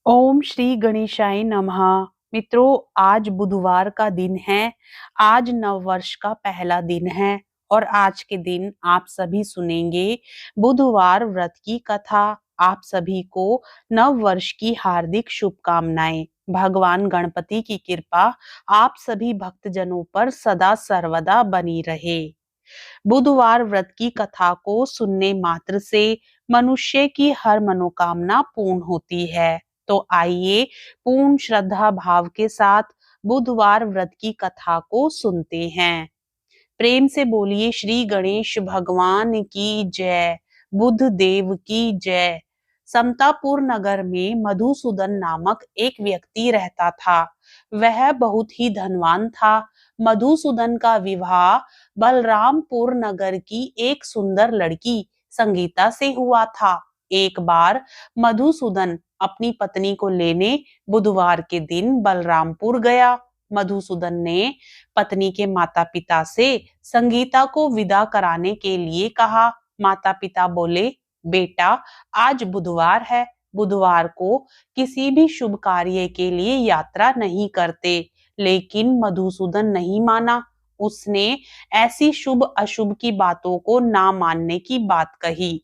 ओम श्री गणेशाय नमः। मित्रों, आज बुधवार का दिन है। आज नव वर्ष का पहला दिन है और आज के दिन आप सभी सुनेंगे बुधवार व्रत की कथा। आप सभी को नव वर्ष की हार्दिक शुभकामनाएं। भगवान गणपति की कृपा आप सभी भक्तजनों पर सदा सर्वदा बनी रहे। बुधवार व्रत की कथा को सुनने मात्र से मनुष्य की हर मनोकामना पूर्ण होती है। तो आइए पूर्ण श्रद्धा भाव के साथ बुधवार व्रत की कथा को सुनते हैं। प्रेम से बोलिए श्री गणेश भगवान की जय। बुध देव की जय। समतापुर नगर में मधुसूदन नामक एक व्यक्ति रहता था। वह बहुत ही धनवान था। मधुसूदन का विवाह बलरामपुर नगर की एक सुंदर लड़की संगीता से हुआ था। एक बार मधुसूदन अपनी पत्नी को लेने बुधवार के दिन बलरामपुर गया। मधुसूदन ने पत्नी के माता-पिता से संगीता को विदा कराने के लिए कहा। माता-पिता बोले, बेटा, आज बुधवार है। बुधवार को किसी भी शुभ कार्य के लिए यात्रा नहीं करते। लेकिन मधुसूदन नहीं माना। उसने ऐसी शुभ अशुभ की बातों को ना मानने की बात कही।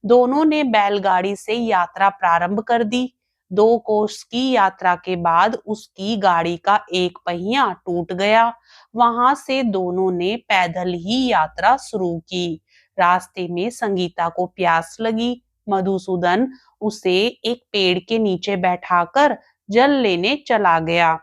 दोनों ने बैलगाड़ी से यात्रा प्रारंभ कर दी। 2 कोस की यात्रा के बाद उसकी गाड़ी का एक पहिया टूट गया। वहां से दोनों ने पैदल ही यात्रा शुरू की। रास्ते में संगीता को प्यास लगी। मधुसूदन उसे एक पेड़ के नीचे बैठाकर जल लेने चला गया।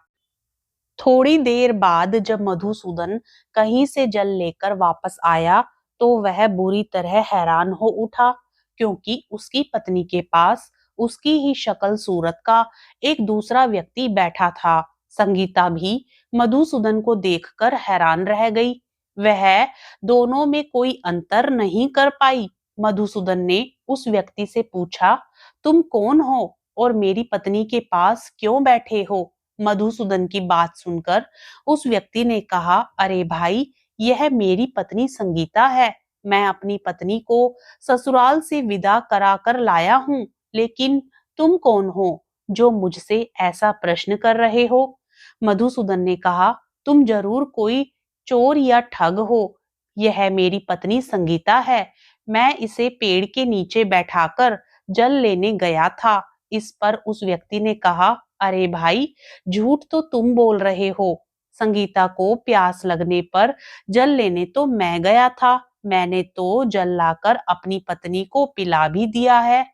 थोड़ी देर बाद जब मधुसूदन कहीं से जल लेकर वापस आया तो वह बुरी तरह हैरान हो उठा, क्योंकि उसकी पत्नी के पास उसकी ही शक्ल सूरत का एक दूसरा व्यक्ति बैठा था। संगीता भी मधुसूदन को देखकर हैरान रह गई। वह दोनों में कोई अंतर नहीं कर पाई। मधुसूदन ने उस व्यक्ति से पूछा, तुम कौन हो और मेरी पत्नी के पास क्यों बैठे हो? मधुसूदन की बात सुनकर उस व्यक्ति ने कहा, अरे भाई, यह मेरी पत्नी संगीता है। मैं अपनी पत्नी को ससुराल से विदा करा कर लाया हूँ। लेकिन तुम कौन हो जो मुझसे ऐसा प्रश्न कर रहे हो? मधुसूदन ने कहा, तुम जरूर कोई चोर या ठग हो। यह मेरी पत्नी संगीता है। मैं इसे पेड़ के नीचे बैठाकर जल लेने गया था। इस पर उस व्यक्ति ने कहा, अरे भाई, झूठ तो तुम बोल रहे हो। संगीता को प्यास लगने पर जल लेने तो मैं गया था। मैंने तो जल लाकर अपनी पत्नी को पिला भी दिया है।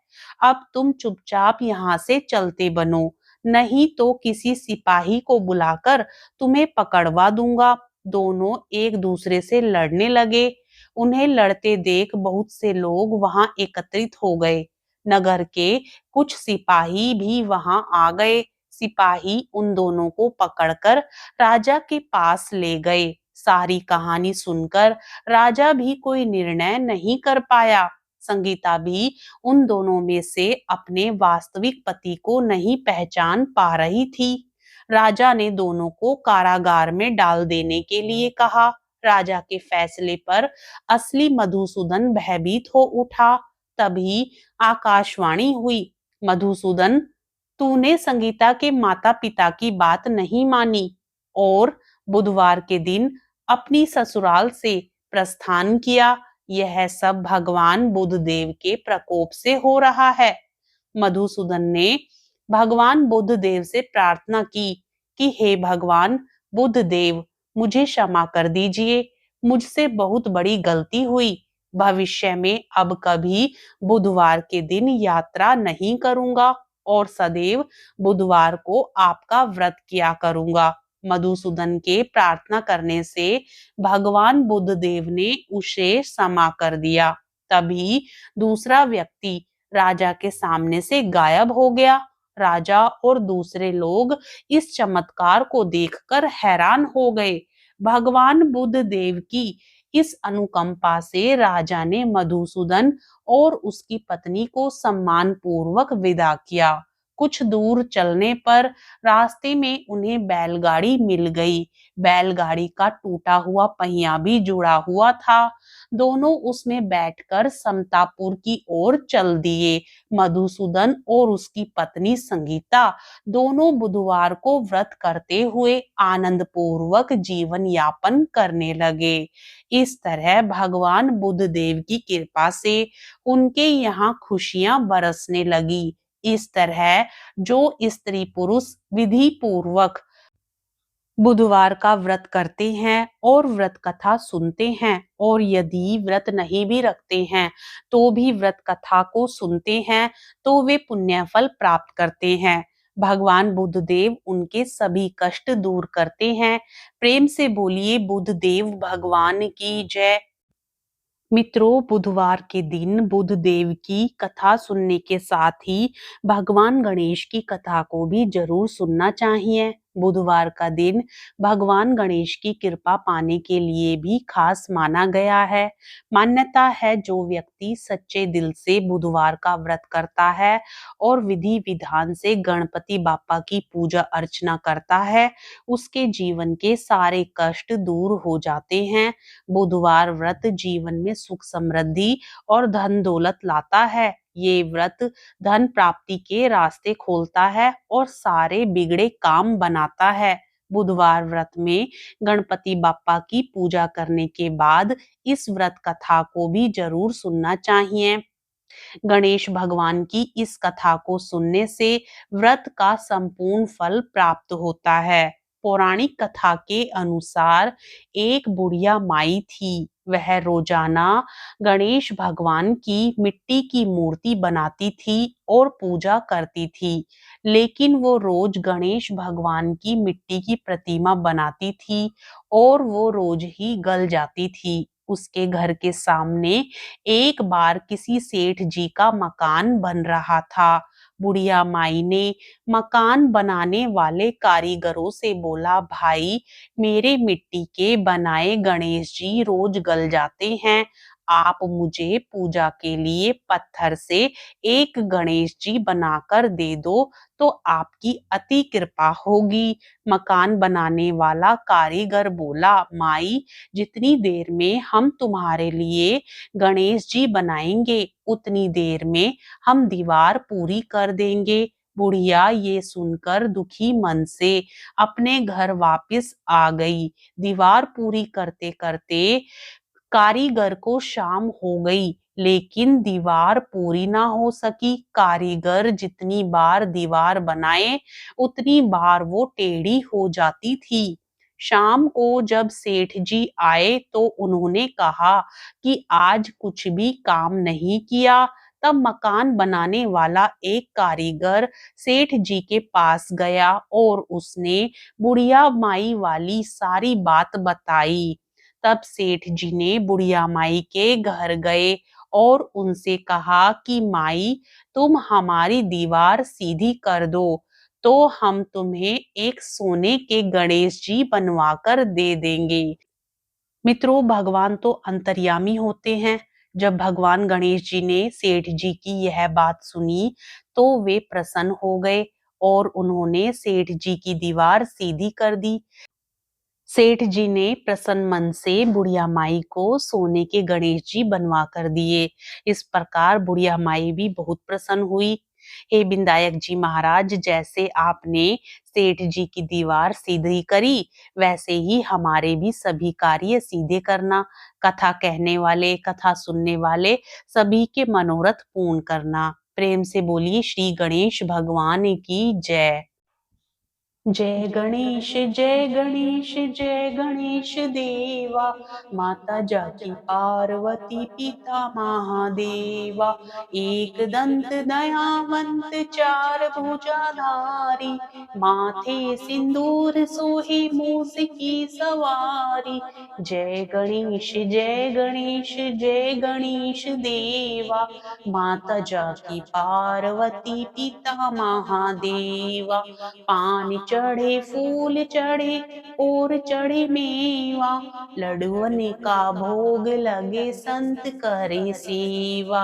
अब तुम चुपचाप यहाँ से चलते बनो, नहीं तो किसी सिपाही को बुलाकर तुम्हें पकड़वा दूंगा। दोनों एक दूसरे से लड़ने लगे। उन्हें लड़ते देख बहुत से लोग वहां एकत्रित हो गए। नगर के कुछ सिपाही भी वहां आ गए। सिपाही उन दोनों को पकड़कर राजा के पास ले गए। सारी कहानी सुनकर राजा भी कोई निर्णय नहीं कर पाया। संगीता भी उन दोनों में से अपने वास्तविक पति को नहीं पहचान पा रही थी। राजा ने दोनों को कारागार में डाल देने के लिए कहा। राजा के फैसले पर असली मधुसूदन भयभीत हो उठा। तभी आकाशवाणी हुई, मधुसूदन, तूने संगीता के माता पिता की बात नहीं मानी और बुधवार के दिन अपनी ससुराल से प्रस्थान किया। यह सब भगवान बुध देव के प्रकोप से हो रहा है। मधुसूदन ने भगवान बुध देव से प्रार्थना की कि हे भगवान बुध देव, मुझे क्षमा कर दीजिए। मुझसे बहुत बड़ी गलती हुई। भविष्य में अब कभी बुधवार के दिन यात्रा नहीं करूंगा और सदैव बुधवार को आपका व्रत किया करूंगा। मधुसूदन के प्रार्थना करने से भगवान बुध देव ने उसे क्षमा कर दिया। तभी दूसरा व्यक्ति राजा के सामने से गायब हो गया। राजा और दूसरे लोग इस चमत्कार को देखकर हैरान हो गए। भगवान बुध देव की इस अनुकंपा से राजा ने मधुसूदन और उसकी पत्नी को सम्मान पूर्वक विदा किया। कुछ दूर चलने पर रास्ते में उन्हें बैलगाड़ी मिल गई। बैलगाड़ी का टूटा हुआ पहिया भी जुड़ा हुआ था। दोनों उसमें बैठकर समतापुर की ओर चल दिए। मधुसूदन और उसकी पत्नी संगीता दोनों बुधवार को व्रत करते हुए आनंद पूर्वक जीवन यापन करने लगे। इस तरह भगवान बुद्ध देव की कृपा से उनके यहाँ खुशियां बरसने लगी। इस तरह जो स्त्री पुरुष विधि पूर्वक बुधवार का व्रत करते हैं और व्रत कथा सुनते हैं, और यदि व्रत नहीं भी रखते हैं तो भी व्रत कथा को सुनते हैं, तो वे पुण्य फल प्राप्त करते हैं। भगवान बुद्ध देव उनके सभी कष्ट दूर करते हैं। प्रेम से बोलिए बुद्ध देव भगवान की जय। मित्रों, बुधवार के दिन बुद्ध देव की कथा सुनने के साथ ही भगवान गणेश की कथा को भी जरूर सुनना चाहिए। बुधवार का दिन भगवान गणेश की कृपा पाने के लिए भी खास माना गया है। मान्यता है जो व्यक्ति सच्चे दिल से बुधवार का व्रत करता है और विधि विधान से गणपति बापा की पूजा अर्चना करता है, उसके जीवन के सारे कष्ट दूर हो जाते हैं। बुधवार व्रत जीवन में सुख समृद्धि और धन दौलत लाता है। ये व्रत धन प्राप्ति के रास्ते खोलता है और सारे बिगड़े काम बनाता है। बुधवार व्रत में गणपति बापा की पूजा करने के बाद इस व्रत कथा को भी जरूर सुनना चाहिए। गणेश भगवान की इस कथा को सुनने से व्रत का संपूर्ण फल प्राप्त होता है। पौराणिक कथा के अनुसार एक बुढ़िया माई थी। वह रोजाना गणेश भगवान की मिट्टी की मूर्ति बनाती थी और पूजा करती थी। लेकिन वो रोज गणेश भगवान की मिट्टी की प्रतिमा बनाती थी और वो रोज ही गल जाती थी। उसके घर के सामने एक बार किसी सेठ जी का मकान बन रहा था। बुढ़िया माई ने मकान बनाने वाले कारीगरों से बोला, भाई, मेरे मिट्टी के बनाए गणेश जी रोज गल जाते हैं। आप मुझे पूजा के लिए पत्थर से एक गणेश जी बनाकर दे दो तो आपकी अति कृपा होगी। मकान बनाने वाला कारीगर बोला, माई, जितनी देर में हम तुम्हारे लिए गणेश जी बनाएंगे उतनी देर में हम दीवार पूरी कर देंगे। बुढ़िया ये सुनकर दुखी मन से अपने घर वापस आ गई। दीवार पूरी करते करते कारीगर को शाम हो गई, लेकिन दीवार पूरी ना हो सकी। कारीगर जितनी बार दीवार बनाए उतनी बार वो टेढ़ी हो जाती थी। शाम को जब सेठ जी आए तो उन्होंने कहा कि आज कुछ भी काम नहीं किया। तब मकान बनाने वाला एक कारीगर सेठ जी के पास गया और उसने बुढ़िया माई वाली सारी बात बताई। तब सेठ जी ने बुढ़िया माई के घर गए और उनसे कहा कि माई, तुम हमारी दीवार सीधी कर दो तो हम तुम्हें एक सोने के गणेश जी बनवा कर दे देंगे। मित्रों, भगवान तो अंतर्यामी होते हैं। जब भगवान गणेश जी ने सेठ जी की यह बात सुनी तो वे प्रसन्न हो गए और उन्होंने सेठ जी की दीवार सीधी कर दी। सेठ जी ने प्रसन्न मन से बुढ़िया माई को सोने के गणेश जी बनवा कर दिए। इस प्रकार बुढ़िया माई भी बहुत प्रसन्न हुई। हे विनायक जी महाराज, जैसे आपने सेठ जी की दीवार सीधी करी, वैसे ही हमारे भी सभी कार्य सीधे करना। कथा कहने वाले, कथा सुनने वाले सभी के मनोरथ पूर्ण करना। प्रेम से बोलिए श्री गणेश भगवान की जय। जय गणेश जय गणेश जय गणेश देवा, माता जाकी पार्वती पिता महादेवा। एक दंत दयावंत चार भुजाधारी, माथे सिंदूर सोहे मूस की सवारी। जय गणेश जय गणेश जय गणेश देवा, माता जाकी पार्वती पिता महादेवा। पान चढ़े फूल चढ़े और चढ़े मेवा, लड्डुअन का भोग लगे संत करे सेवा।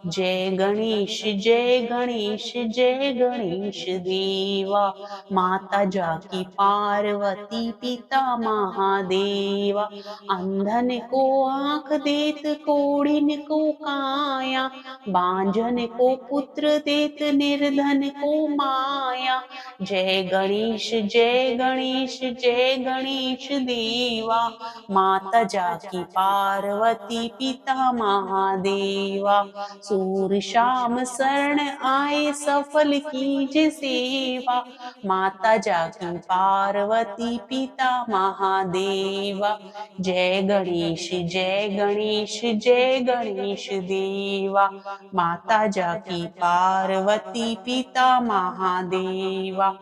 जय गणेश जय गणेश जय गणेश देवा, माता जाकी पार्वती पिता महादेवा। अंधन को आंख देत कोढ़िन को काया, बांझन को पुत्र देत निर्धन को माया। जय गणेश जय गणेश जय गणेश देवा, माता जाकी पार्वती पिता महादेवा। सूर शाम शरण आए सफल कीज सेवा, माता जाकी पार्वती पिता महादेवा। जय गणेश जय गणेश जय गणेश देवा, माता जाकी पार्वती पिता महादेवा।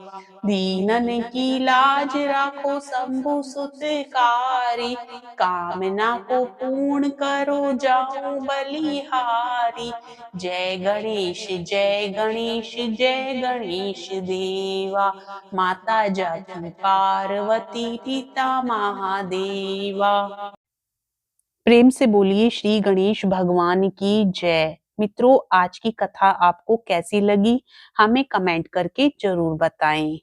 दीनन की लाज राखो शंभु सुतकारी, कामना को पूर्ण करो जाऊं बलिहारी। जय गणेश जय गणेश जय गणेश देवा, माता जाकी पार्वती पिता महादेवा। प्रेम से बोलिए श्री गणेश भगवान की जय। मित्रों, आज की कथा आपको कैसी लगी हमें कमेंट करके जरूर बताएं।